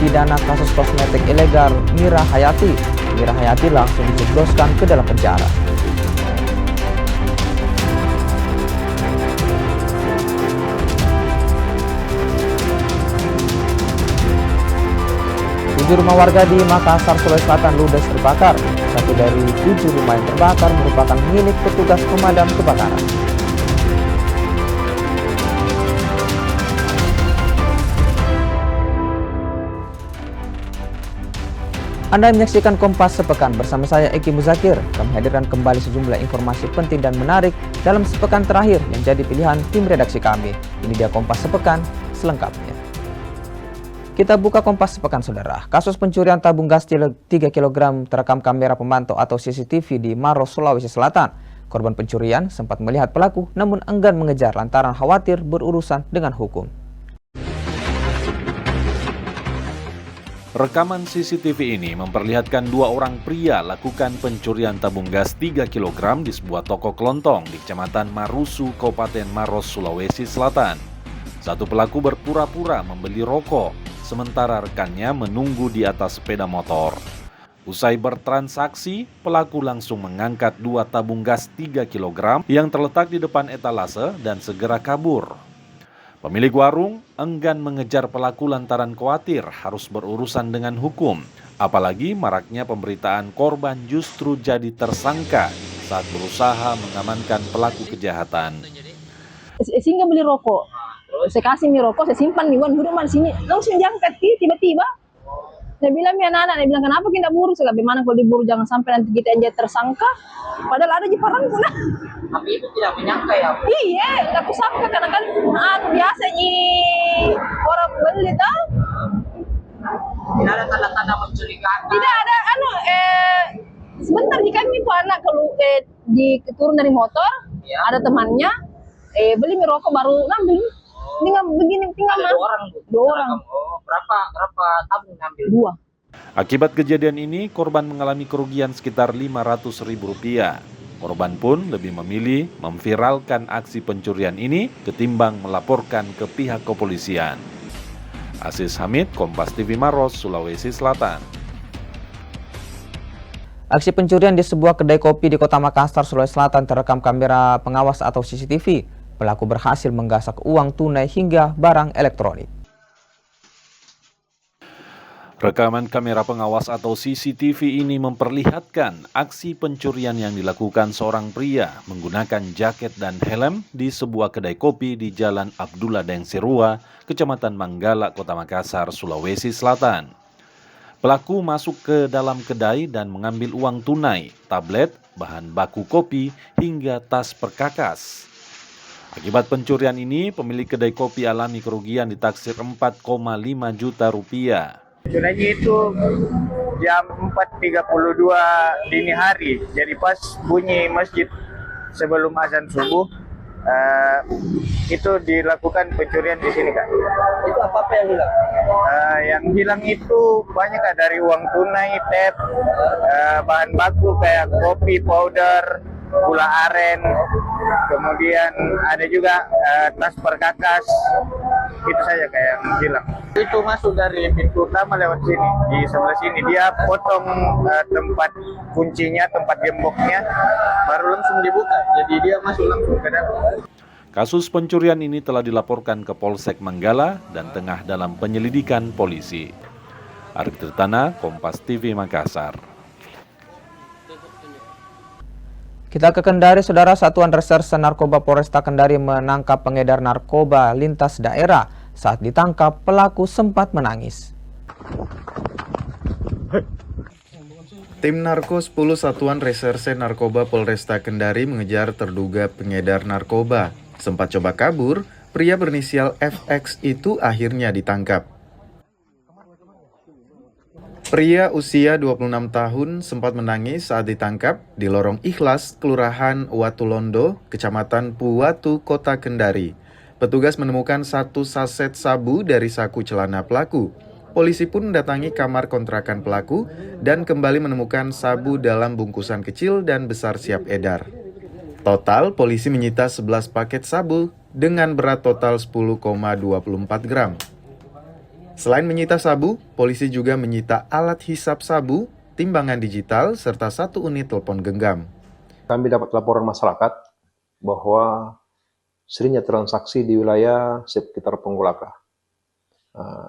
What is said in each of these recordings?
terpidana kasus kosmetik ilegal Mira Hayati. Mira Hayati langsung dijebloskan ke dalam penjara. Tujuh rumah warga di Makassar, Sulawesi Selatan ludes terbakar. Satu dari 7 rumah yang terbakar merupakan milik petugas pemadam kebakaran. Anda menyaksikan Kompas Sepekan bersama saya Eki Muzakir. Kami hadirkan kembali sejumlah informasi penting dan menarik dalam sepekan terakhir yang jadi pilihan tim redaksi kami. Ini dia Kompas Sepekan selengkapnya. Kita buka Kompas Sepekan, saudara. Kasus pencurian tabung gas 3 kg terekam kamera pemantau atau CCTV di Maros, Sulawesi Selatan. Korban pencurian sempat melihat pelaku namun enggan mengejar lantaran khawatir berurusan dengan hukum. Rekaman CCTV ini memperlihatkan 2 orang pria lakukan pencurian tabung gas 3 kg di sebuah toko kelontong di Kecamatan Marusu, Kabupaten Maros, Sulawesi Selatan. Satu pelaku berpura-pura membeli rokok, sementara rekannya menunggu di atas sepeda motor. Usai bertransaksi, pelaku langsung mengangkat 2 tabung gas 3 kg yang terletak di depan etalase dan segera kabur. Pemilik warung enggan mengejar pelaku lantaran khawatir harus berurusan dengan hukum. Apalagi maraknya pemberitaan korban justru jadi tersangka saat berusaha mengamankan pelaku kejahatan. Sehingga beli rokok, saya kasih mie rokok, saya simpan di rumah sini, langsung diangkat tiba-tiba. Saya bilang ya anak, dia bilang kenapa kita buru? Saya bilang, bagaimana kalau diburu jangan sampai nanti kita yang jadi tersangka. Padahal ada di parang pula. Tapi itu tidak menyangka ya? Iya, aku sangka karena kan biasa orang beli tahu. Tidak ada tanda-tanda mencurigakan. Tidak ada, sebentar jika itu anak kalau turun dari motor, ya. Ada temannya, beli mie rokok baru ngambil. Tinggal begini, tinggal ada 2 orang. 2 orang. Oh, berapa tabung ngambil? 2. Akibat kejadian ini, korban mengalami kerugian sekitar Rp500.000. Korban pun lebih memilih memviralkan aksi pencurian ini ketimbang melaporkan ke pihak kepolisian. Aziz Hamid, Kompas TV Maros, Sulawesi Selatan. Aksi pencurian di sebuah kedai kopi di Kota Makassar, Sulawesi Selatan terekam kamera pengawas atau CCTV. Pelaku berhasil menggasak uang tunai hingga barang elektronik. Rekaman kamera pengawas atau CCTV ini memperlihatkan aksi pencurian yang dilakukan seorang pria menggunakan jaket dan helm di sebuah kedai kopi di Jalan Abdullah Dengsirua, Kecamatan Manggala, Kota Makassar, Sulawesi Selatan. Pelaku masuk ke dalam kedai dan mengambil uang tunai, tablet, bahan baku kopi, hingga tas perkakas. Akibat pencurian ini, pemilik kedai kopi alami kerugian ditaksir Rp4,5 juta. Pencuriannya itu jam 4.32 dini hari, jadi pas bunyi masjid sebelum azan subuh, itu dilakukan pencurian di sini, Kak. Itu apa yang hilang? Yang hilang itu banyak, Kak, dari uang tunai, tab, bahan baku kayak kopi powder, gula aren, kemudian ada juga tas perkakas. Itu saja kayak yang hilang. Itu masuk dari pintu utama lewat sini, di sebelah sini. Dia potong tempat kuncinya, tempat gemboknya, baru langsung dibuka. Jadi dia masuk langsung ke dalam. Kasus pencurian ini telah dilaporkan ke Polsek Manggala dan tengah dalam penyelidikan polisi. Arik Tirtana, Kompas TV Makassar. Kita ke Kendari, saudara. Satuan Reserse Narkoba Polresta Kendari menangkap pengedar narkoba lintas daerah. Saat ditangkap, pelaku sempat menangis. Tim Narko 10 Satuan Reserse Narkoba Polresta Kendari mengejar terduga pengedar narkoba. Sempat coba kabur, pria berinisial FX itu akhirnya ditangkap. Pria usia 26 tahun sempat menangis saat ditangkap di Lorong Ikhlas, Kelurahan Watulondo, Kecamatan Puwatu, Kota Kendari. Petugas menemukan 1 saset sabu dari saku celana pelaku. Polisi pun mendatangi kamar kontrakan pelaku dan kembali menemukan sabu dalam bungkusan kecil dan besar siap edar. Total, polisi menyita 11 paket sabu dengan berat total 10,24 gram. Selain menyita sabu, polisi juga menyita alat hisap sabu, timbangan digital, serta 1 unit telepon genggam. Kami dapat laporan masyarakat bahwa seringnya transaksi di wilayah sekitar Penggolaka.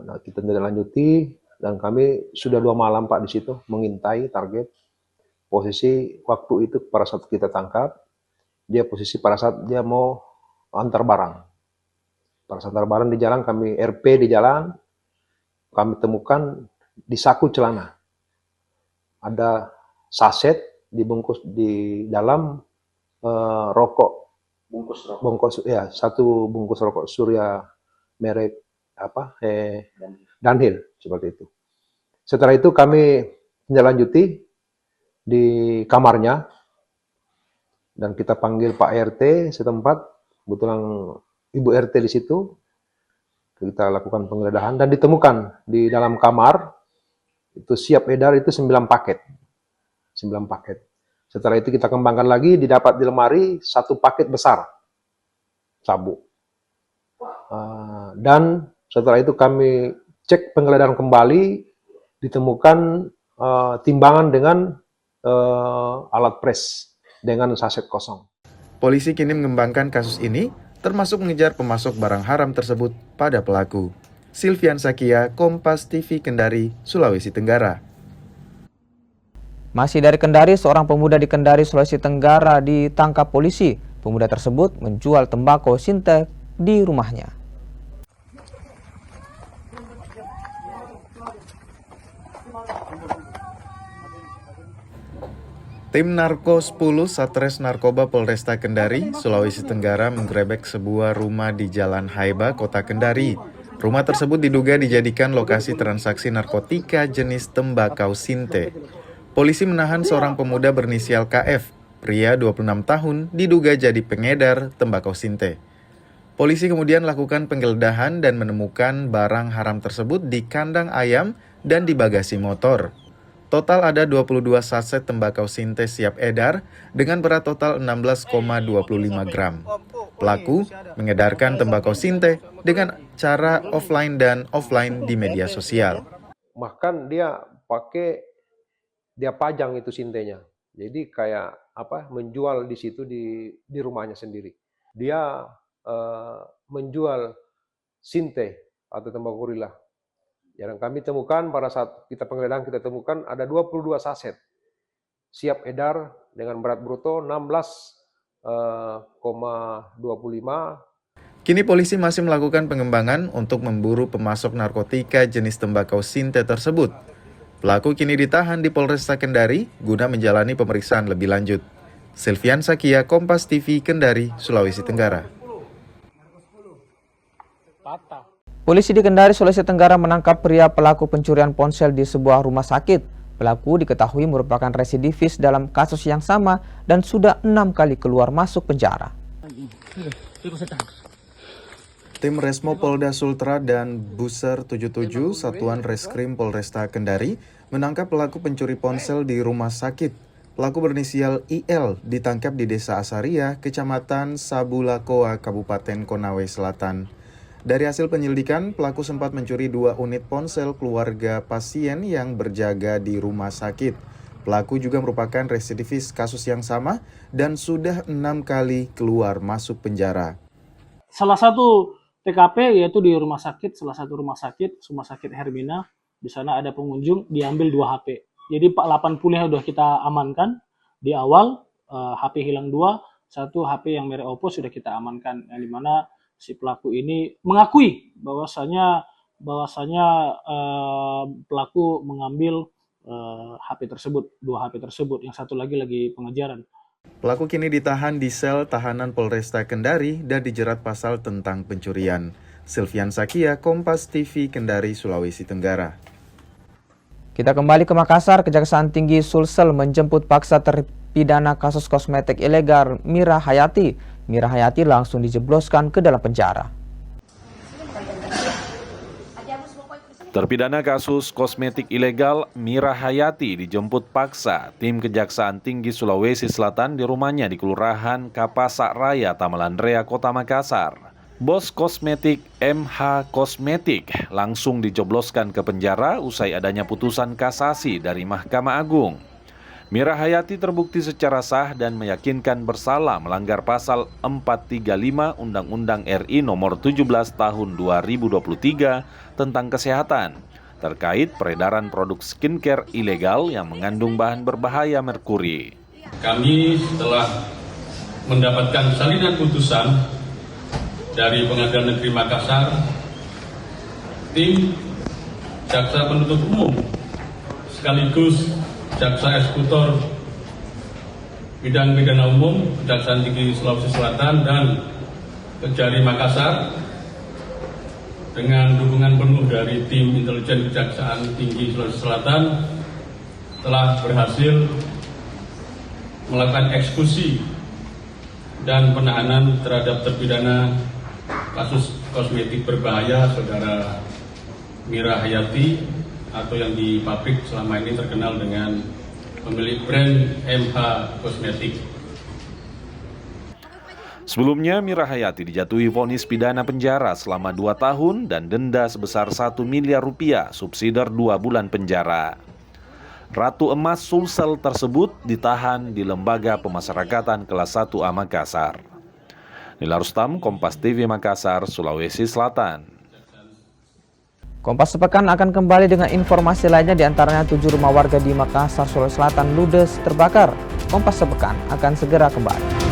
Nah, kita tidak lanjuti dan kami sudah 2 malam Pak di situ mengintai target. Posisi waktu itu pada saat kita tangkap, dia posisi pada saat dia mau antar barang. Pada saat antar barang di jalan, kami RP di jalan, kami temukan di saku celana. Ada saset dibungkus di dalam rokok. Bungkus ya, 1 bungkus rokok Surya merek Dunhill seperti itu. Setelah itu kami menindaklanjuti di kamarnya dan kita panggil Pak RT setempat, kebetulan Ibu RT di situ. Kita lakukan penggeledahan dan ditemukan di dalam kamar itu siap edar itu 9 paket. 9 paket. Setelah itu kita kembangkan lagi, didapat di lemari 1 paket besar sabu. Dan setelah itu kami cek penggeledahan kembali, ditemukan timbangan dengan alat pres dengan saset kosong. Polisi kini mengembangkan kasus ini, termasuk mengejar pemasok barang haram tersebut pada pelaku. Silvian Sakia, Kompas TV Kendari, Sulawesi Tenggara. Masih dari Kendari, seorang pemuda di Kendari, Sulawesi Tenggara ditangkap polisi. Pemuda tersebut menjual tembakau sintek di rumahnya. Tim Narko 10 Satres Narkoba Polresta Kendari, Sulawesi Tenggara menggerebek sebuah rumah di Jalan Haiba, Kota Kendari. Rumah tersebut diduga dijadikan lokasi transaksi narkotika jenis tembakau sinte. Polisi menahan seorang pemuda berinisial KF, pria 26 tahun, diduga jadi pengedar tembakau sinte. Polisi kemudian lakukan penggeledahan dan menemukan barang haram tersebut di kandang ayam dan di bagasi motor. Total ada 22 saset tembakau sinte siap edar dengan berat total 16,25 gram. Pelaku mengedarkan tembakau sinte dengan cara offline dan offline di media sosial. Bahkan dia pajang itu sintenya. Jadi kayak menjual di situ di rumahnya sendiri. Dia menjual sinte atau tembakau gorila. Yang kami temukan pada saat kita penggeledahan, kita temukan ada 22 saset siap edar dengan berat bruto 16,25. Kini polisi masih melakukan pengembangan untuk memburu pemasok narkotika jenis tembakau sinte tersebut. Pelaku kini ditahan di Polresta Kendari guna menjalani pemeriksaan lebih lanjut. Silvian Sakia, Kompas TV Kendari, Sulawesi Tenggara. Polisi di Kendari, Sulawesi Tenggara menangkap pria pelaku pencurian ponsel di sebuah rumah sakit. Pelaku diketahui merupakan residivis dalam kasus yang sama dan sudah 6 kali keluar masuk penjara. Tim Resmo Polda Sultra dan Buser 77 Satuan Reskrim Polresta Kendari menangkap pelaku pencuri ponsel di rumah sakit. Pelaku berinisial IL ditangkap di Desa Asaria, Kecamatan Sabulakoa, Kabupaten Konawe Selatan. Dari hasil penyelidikan, pelaku sempat mencuri 2 unit ponsel keluarga pasien yang berjaga di rumah sakit. Pelaku juga merupakan residivis kasus yang sama dan sudah 6 kali keluar masuk penjara. Salah satu TKP yaitu di rumah sakit, salah satu rumah sakit Hermina. Di sana ada pengunjung, diambil 2 HP. Jadi 80 yang sudah kita amankan di awal, HP hilang 2, 1 HP yang merek Oppo sudah kita amankan, yang dimana si pelaku ini mengakui bahwasanya pelaku mengambil HP tersebut, 2 HP tersebut, yang satu lagi pengejaran. Pelaku kini ditahan di sel tahanan Polresta Kendari dan dijerat pasal tentang pencurian. Silvian Sakia, Kompas TV Kendari, Sulawesi Tenggara. Kita kembali ke Makassar. Kejaksaan Tinggi Sulsel menjemput paksa terpidana kasus kosmetik ilegal Mira Hayati. Mira Hayati langsung dijebloskan ke dalam penjara. Terpidana kasus kosmetik ilegal Mira Hayati dijemput paksa tim Kejaksaan Tinggi Sulawesi Selatan di rumahnya di Kelurahan Kapasak Raya, Tamalandrea, Kota Makassar. Bos kosmetik MH Kosmetik langsung dijobloskan ke penjara usai adanya putusan kasasi dari Mahkamah Agung. Mira Hayati terbukti secara sah dan meyakinkan bersalah melanggar pasal 435 Undang-Undang RI nomor 17 tahun 2023 tentang kesehatan terkait peredaran produk skincare ilegal yang mengandung bahan berbahaya merkuri. Kami setelah mendapatkan salinan putusan dari Pengadilan Negeri Makassar, tim Jaksa Penuntut Umum sekaligus Jaksa Eksekutor Bidang Pidana Umum Kejaksaan Tinggi Sulawesi Selatan dan Kejari Makassar dengan dukungan penuh dari tim intelijen Kejaksaan Tinggi Sulawesi Selatan telah berhasil melakukan eksekusi dan penahanan terhadap terpidana kasus kosmetik berbahaya saudara Mira Hayati atau yang di pabrik selama ini terkenal dengan pemilik brand MH Kosmetik. Sebelumnya, Mira Hayati dijatuhi vonis pidana penjara selama 2 tahun dan denda sebesar 1 miliar rupiah, subsidiar 2 bulan penjara. Ratu Emas Sulsel tersebut ditahan di Lembaga Pemasyarakatan Kelas 1A Makassar. Nila Rustam, Kompas TV Makassar, Sulawesi Selatan. Kompas Sepekan akan kembali dengan informasi lainnya, diantaranya 7 rumah warga di Makassar, Sulawesi Selatan ludes terbakar. Kompas Sepekan akan segera kembali.